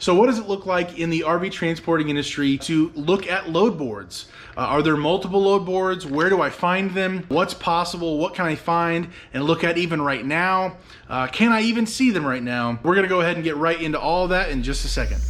So what does it look like in the RV transporting industry to look at load boards? Are there multiple load boards? Where do I find them? What's possible? What can I find and look at even right now? Can I even see them right now? We're gonna go ahead and get right into all of that in just a second.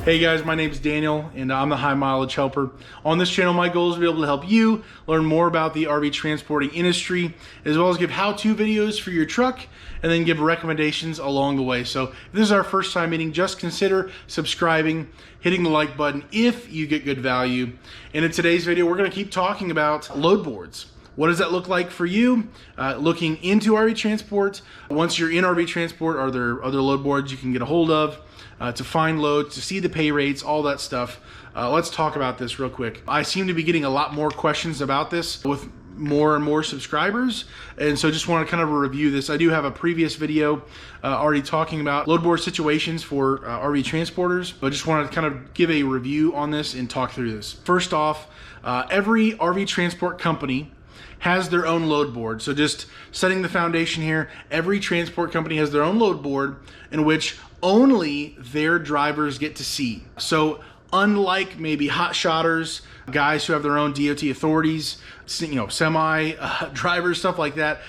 Hey guys, my name is Daniel and I'm the High Mileage Helper. On this channel, my goal is to be able to help you learn more about the RV transporting industry, as well as give how-to videos for your truck and then give recommendations along the way. So if this is our first time meeting, just consider subscribing, hitting the like button if you get good value. And in today's video, we're gonna keep talking about load boards. What does that look like for you? Looking into RV transport. Once you're in RV transport, are there other load boards you can get a hold of to find loads, to see the pay rates, all that stuff? Let's talk about this real quick. I seem to be getting a lot more questions about this with more and more subscribers, and so just want to kind of review this. I do have a previous video already talking about load board situations for RV transporters, but just wanted to kind of give a review on this and talk through this. First off, every RV transport company has their own load board. So just setting the foundation here, every transport company has their own load board in which only their drivers get to see. So unlike maybe hot shotters, guys who have their own DOT authorities, semi drivers, stuff like that,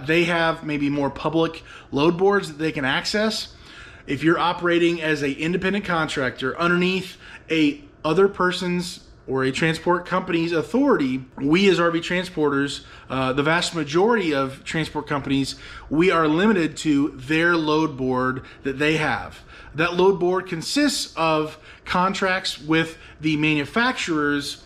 they have maybe more public load boards that they can access. If you're operating as an independent contractor underneath a other person's or a transport company's authority, we as RV transporters, the vast majority of transport companies, we are limited to their load board that they have. That load board consists of contracts with the manufacturers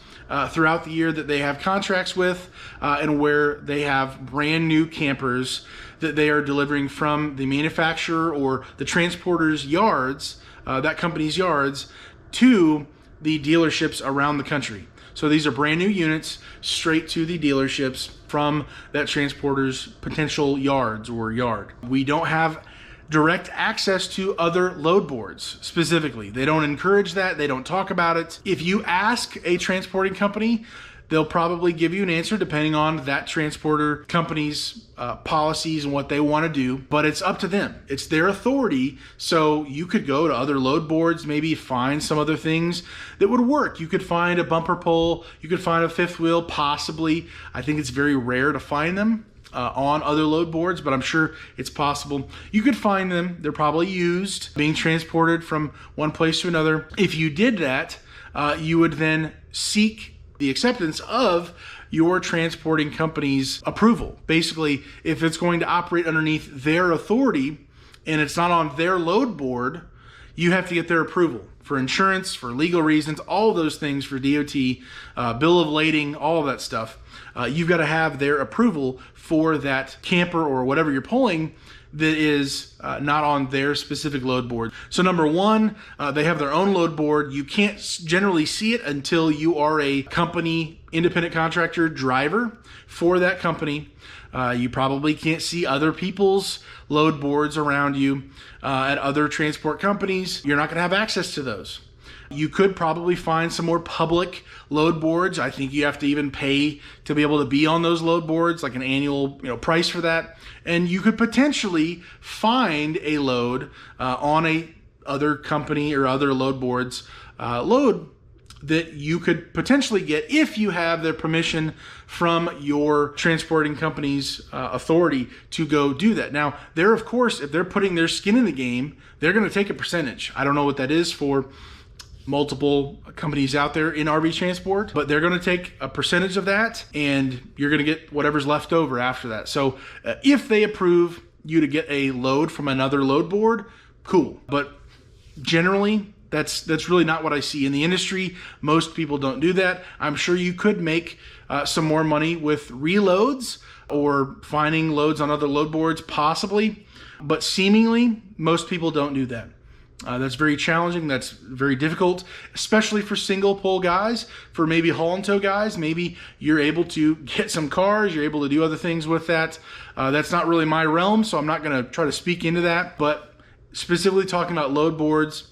throughout the year that they have contracts with, and where they have brand new campers that they are delivering from the manufacturer or the transporter's yards, that company's yards, to the dealerships around the country. So these are brand new units straight to the dealerships from that transporter's potential yards or yard. We don't have direct access to other load boards specifically. They don't encourage that. They don't talk about it. If you ask a transporting company, they'll probably give you an answer depending on that transporter company's policies and what they want to do, but it's up to them. It's their authority. So you could go to other load boards, maybe find some other things that would work. You could find a bumper pole, you could find a fifth wheel, possibly. I think it's very rare to find them on other load boards, but I'm sure it's possible. You could find them. They're probably used, being transported from one place to another. If you did that, you would then seek the acceptance of your transporting company's approval. Basically, if it's going to operate underneath their authority and it's not on their load board, you have to get their approval for insurance, for legal reasons, all of those things, for DOT, bill of lading, all of that stuff. You've got to have their approval for that camper or whatever you're pulling that is not on their specific load board. So number one, they have their own load board. You can't generally see it until you are a company independent contractor driver for that company. You probably can't see other people's load boards around you at other transport companies. You're not gonna have access to those. You could probably find some more public load boards. I think you have to even pay to be able to be on those load boards, like an annual price for that. And you could potentially find a load on a other company or other load boards load that you could potentially get if you have their permission from your transporting company's authority to go do that. Now, they're, of course, if they're putting their skin in the game, they're gonna take a percentage. I don't know what that is for multiple companies out there in RV transport, but they're going to take a percentage of that and you're going to get whatever's left over after that. So if they approve you to get a load from another load board, cool. But generally, that's really not what I see in the industry. Most people don't do that. I'm sure you could make some more money with reloads or finding loads on other load boards, possibly, but seemingly most people don't do that. That's very challenging. That's very difficult, especially for single pole guys, for maybe haul and tow guys. Maybe you're able to get some cars, you're able to do other things with that. That's not really my realm, so I'm not going to try to speak into that. But specifically talking about load boards,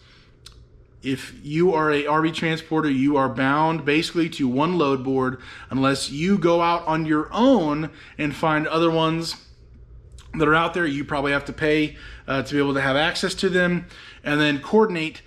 if you are a RV transporter, you are bound basically to one load board unless you go out on your own and find other ones that are out there. You probably have to pay to be able to have access to them, and then coordinate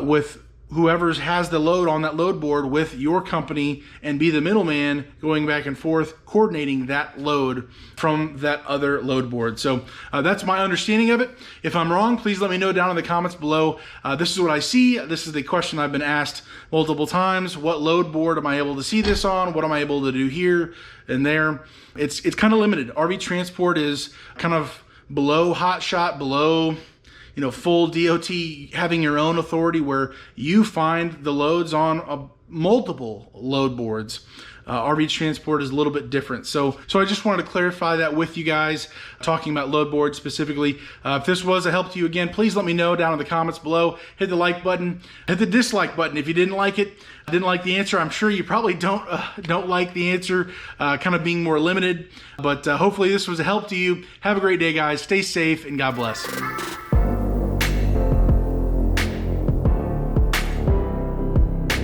with whoever has the load on that load board with your company and be the middleman going back and forth coordinating that load from that other load board. So that's my understanding of it. If I'm wrong, please let me know down in the comments below. This is what I see. This is the question I've been asked multiple times. What load board am I able to see this on? What am I able to do here and there? It's kind of limited. RV transport is kind of below hot shot, below full DOT, having your own authority where you find the loads on multiple load boards. RV transport is a little bit different. So I just wanted to clarify that with you guys, talking about load boards specifically. If this was a help to you, again, please let me know down in the comments below. Hit the like button, hit the dislike button if you didn't like it. Didn't like the answer. I'm sure you probably don't like the answer, kind of being more limited, but hopefully this was a help to you. Have a great day, guys. Stay safe and God bless.